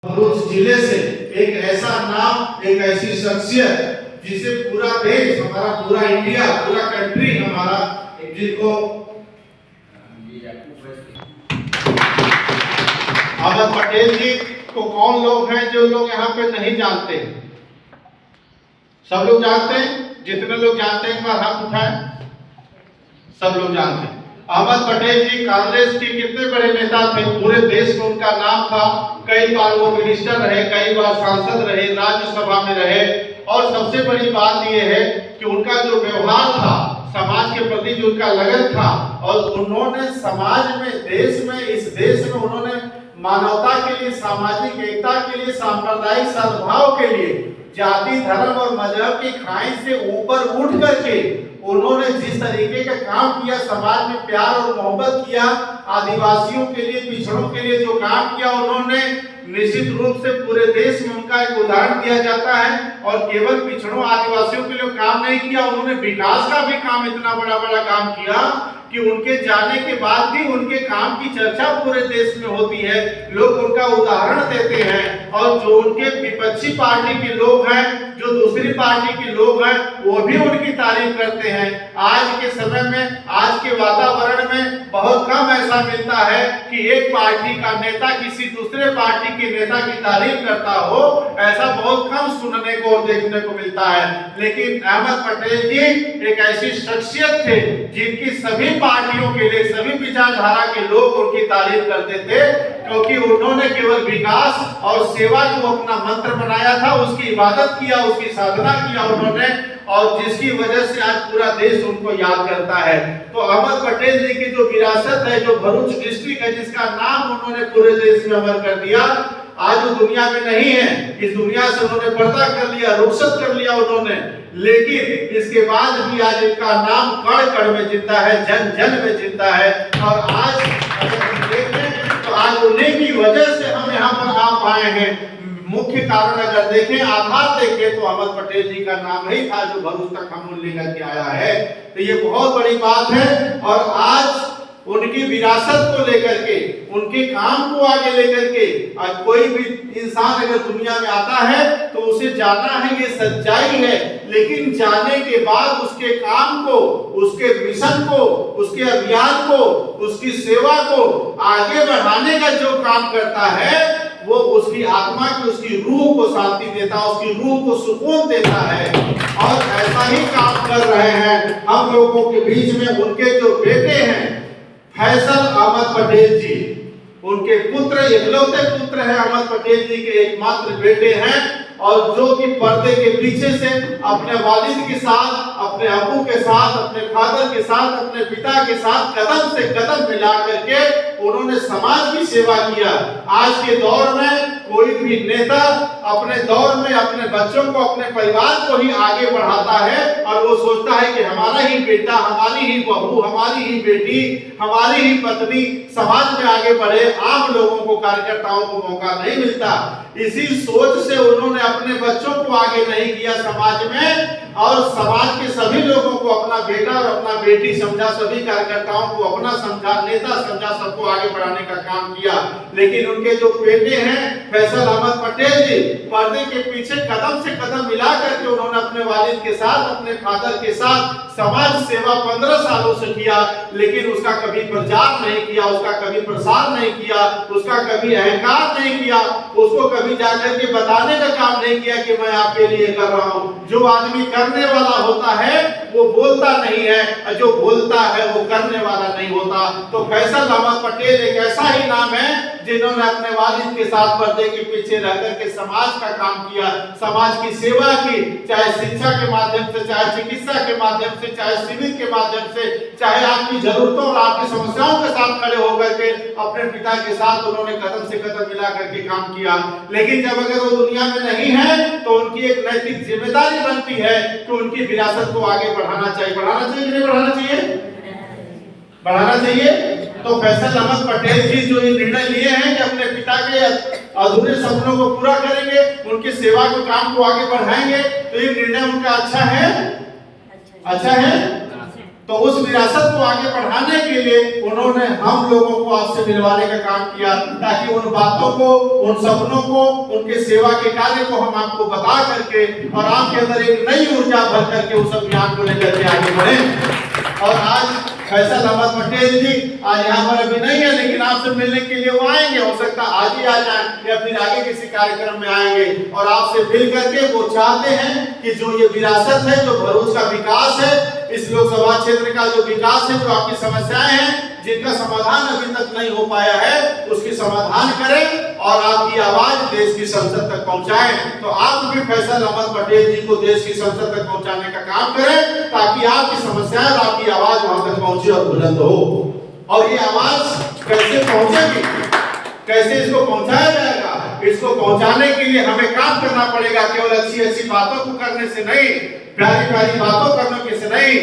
भरूच जिले से एक ऐसा नाम, एक ऐसी शख्सियत जिसे पूरा देश हमारा, पूरा इंडिया, पूरा कंट्री हमारा, जिनको अहमद पटेल जी को कौन लोग हैं जो लोग यहाँ पे नहीं जानते? सब लोग जानते हैं। जितने लोग जानते हैं एक बार हाथ उठाएं। सब लोग जानते हैं। अहमद पटेल जी कांग्रेस के कितने बड़े नेता थे, पूरे देश में उनका नाम था। कई बार वो मिनिस्टर रहे, कई बार सांसद रहे, राज्यसभा में रहे। और सबसे बड़ी बात यह है कि उनका जो व्यवहार था, समाज के प्रति जो उनका लगन था, और उन्होंने समाज में, देश में, इस देश में उन्होंने मानवता के लिए, सामाजिक एकता के लिए, सांप्रदायिक सद्भाव के लिए, जाति, धर्म और मजहब की खाई से ऊपर उठ करके उन्होंने जिस तरीके का काम किया, समाज में प्यार और मोहब्बत किया, आदिवासियों के लिए, पिछड़ों के लिए जो काम किया उन्होंने, निश्चित रूप से पूरे देश में उनका एक उदाहरण दिया जाता है। और केवल पिछड़ों, आदिवासियों के लिए काम नहीं किया, उन्होंने विकास का भी काम, इतना बड़ा बड़ा काम किया कि उनके जाने के बाद भी उनके काम की चर्चा पूरे देश में होती है, लोग उनका उदाहरण देते हैं। और जो उनके विपक्षी पार्टी के लोग हैं, जो दूसरी पार्टी के लोग हैं, वो भी उनकी तारीफ करते हैं। आज के समय में, आज के वातावरण में बहुत कम ऐसा मिलता है कि एक पार्टी का नेता किसी दूसरे पार्टी के नेता की तारीफ करता हो, ऐसा बहुत कम सुनने को और देखने को मिलता है। लेकिन अहमद पटेल जी एक ऐसी शख्सियत थे जिनकी सभी पार्टियों के लिए, सभी विचारधारा के लोग उनकी तारीफ करते थे, क्योंकि उन्होंने केवल विकास और सेवा को अपना मंत्र बनाया था, उसकी इबादत किया, उसकी साधना किया उन्होंने, और जिसकी वजह से आज पूरा देश उनको याद करता है। तो अहमद पटेल जी की जो विरासत है, जो भरूच डिस्ट्रिक्ट है, जिसका नाम उन्होंने पूरे देश में अमर कर दिया, आज वो दुनिया में नहीं है। इस दुनिया से उन्होंने पर्दा कर लिया, रुखसत कर लिया उन्होंने, लेकिन इसके बाद भी आज इनका नाम कण कण में जिंदा है, जन जन में जिंदा है। और आज अगर हम देखें तो आज उन्हीं की वजह से हम यहाँ पर आ पाए हैं। मुख्य कारण अगर देखें, आधार देखें, तो अहमद पटेल जी का नाम ही था जो भरूच तक हम लेकर के आया है। तो ये बहुत बड़ी बात है। और आज उनकी विरासत को लेकर के, उनके काम को आगे लेकर के, आज कोई भी इंसान अगर दुनिया में आता है तो उसे जाना है, ये सच्चाई है। लेकिन जाने के बाद उसके काम को, उसके मिशन को, उसके अभियान को, उसकी सेवा को आगे बढ़ाने का जो काम करता है, वो उसकी आत्मा की, उसकी रूह को शांति देता है, उसकी रूह को सुकून देता है। और ऐसा ही काम कर रहे हैं हम लोगों के बीच में। उनके जो बेटे हैं फैसल अहमद पटेल जी, उनके पुत्र, इकलौते पुत्र हैं अहमद पटेल जी के, एकमात्र बेटे हैं। और जो कि पर्दे के पीछे से अपने वालिद के साथ, अपने अबू के साथ, अपने फादर के साथ, अपने पिता के साथ कदम से कदम मिला करके उन्होंने समाज की सेवा किया। आज के दौर में कोई भी नेता अपने दौर में अपने बच्चों को, अपने परिवार को ही आगे बढ़ाता है, और वो सोचता है कि हमारा ही बेटा, हमारी ही बहू, हमारी ही बेटी, हमारी ही पत्नी समाज में आगे बढ़े, आम लोगों को, कार्यकर्ताओं को मौका नहीं मिलता। इसी सोच से उन्होंने अपने बच्चों को आगे नहीं किया समाज में, और समाज के सभी लोगों को अपना बेटा और अपना बेटी समझा, सभी कार्यकर्ताओं को अपना समझा, नेता समझा, सबको आगे बढ़ाने का काम किया। लेकिन उनके जो बेटे हैं फैसल अहमद पटेल जी, पर्दे के पीछे कदम से कदम मिला करके उन्होंने अपने वालिद के साथ, अपने फादर के साथ समाज सेवा 15 सालों से किया। लेकिन उसका कभी प्रचार नहीं किया, उसका कभी प्रसार नहीं किया, उसका कभी अहंकार नहीं किया, उसको कभी जाकर के बताने का काम नहीं किया कि मैं आपके लिए कर रहा हूँ। जो आदमी करने वाला होता है वो बोलता नहीं है, जो बोलता है वो करने वाला नहीं होता। तो फैसल अहमद पटेल एक ऐसा ही नाम है जिन्होंने अपने वालिद के साथ पर्दे के पीछे रहकर के समाज का काम किया, समाज की सेवा की, चाहे शिक्षा के माध्यम से, चाहे चिकित्सा के माध्यम से, चाहे शिविर के माध्यम से, चाहे आपकी जरूरतों और आपकी समस्याओं के साथ खड़े होकर के अपने पिता के साथ उन्होंने कदम से कदम मिला करके काम किया। लेकिन जब अगर वो दुनिया में नहीं है तो उनकी एक नैतिक जिम्मेदारी बनती है कि उनकी विरासत को आगे बढ़ाना चाहिए। बढ़ाना चाहिए कि नहीं बढ़ाना चाहिए? बढ़ाना चाहिए। तो फैसल अहमद पटेल जी जो ये निर्णय लिए हैं कि अपने पिता के अधूरे सपनों को पूरा करेंगे, उनकी सेवा के काम को आगे बढ़ाएंगे, तो ये निर्णय उनका अच्छा है, अच्छा है। तो उस विरासत को आगे बढ़ाने के लिए उन्होंने हम लोगों को आपसे मिलवाने का काम किया, ताकि उन बातों को, उन सपनों को, उनके सेवा के कार्य को हम आपको बता करके और आपके अंदर एक नई ऊर्जा भर करके उस अभियान को लेकर के आगे बढ़े। और आज फैसल अहमद पटेल जी आज यहाँ पर अभी नहीं है, लेकिन आपसे मिलने के लिए वो आएंगे। हो सकता है आज ही आ जाए या फिर आगे किसी कार्यक्रम में आएंगे और आपसे मिल करके वो चाहते हैं कि जो ये विरासत है, जो भरूच का विकास है, इस लोकसभा क्षेत्र का जो विकास है, जो आपकी समस्याएं हैं जिनका समाधान अभी तक नहीं हो पाया है, उसकी समाधान करें और आपकी आवाज देश की संसद तक पहुंचाएं। तो आप भी फैसल अहमद पटेल जी को देश की संसद तक पहुंचाने का काम करें, ताकि आपकी समस्याएं और आपकी आवाज वहां तक पहुंचे और बुलंद हो। और ये आवाज कैसे पहुंचेगी, कैसे इसको पहुंचाया जाएगा, इसको पहुंचाने के लिए हमें काम करना पड़ेगा। केवल अच्छी अच्छी बातों को करने से नहीं, प्यारी प्यारी बातों करने से नहीं,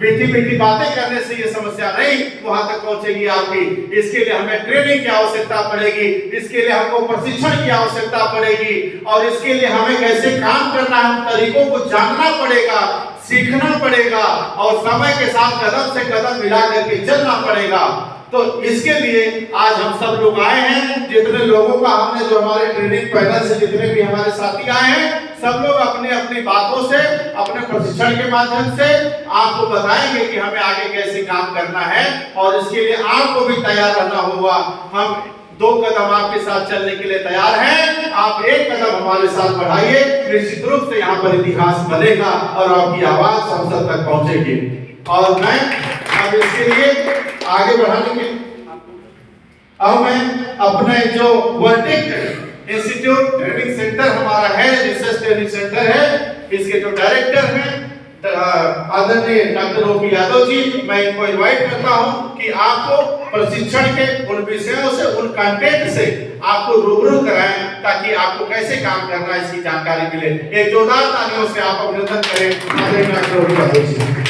मीठी मीठी बातें करने से ये समस्या नहीं वहां तक पहुंचेगी आपकी। इसके लिए हमें ट्रेनिंग की आवश्यकता पड़ेगी, इसके लिए हमको प्रशिक्षण की आवश्यकता पड़ेगी और इसके लिए हमें कैसे काम करना है, उन तरीकों को जानना पड़ेगा, सीखना पड़ेगा और समय के साथ कदम से कदम मिला करके चलना पड़ेगा। तो इसके लिए आज हम सब लोग आए हैं। जितने लोगों का हमने, जो हमारे ट्रेनिंग पैनल से जितने भी हमारे साथी आए हैं, सब लोग अपनी अपनी बातों से, अपने प्रशिक्षण के माध्यम से आपको बताएंगे कि हमें आगे कैसे काम करना है और इसके लिए आपको भी तैयार रहना होगा। हम 2 कदम आपके साथ चलने के लिए तैयार हैं, आप 1 कदम हमारे साथ बढ़ाइए। निश्चित रूप से यहाँ पर इतिहास बनेगा और आपकी आवाज संसद तक पहुंचेगी। और मैं अब इसके लिए आगे बढ़ाने के अब मैं अपने जो वर्टिक इंस्टीट्यूट ट्रेनिंग सेंटर हमारा है, रिसर्च ट्रेनिंग सेंटर है, इसके जो डायरेक्टर हैं आदरणीय डॉक्टर ओपी यादव जी, मैं इनको इनवाइट करता हूं कि आपको प्रशिक्षण के उन विषयों से, उन कंटेंट से आपको रूबरू कराएं, ताकि आपको कैसे काम करना है इसकी जानकारी मिले। एक जोरदार तालियों से आप अभिनंदन करें आदरणीय डॉक्टर ओपी यादव जी।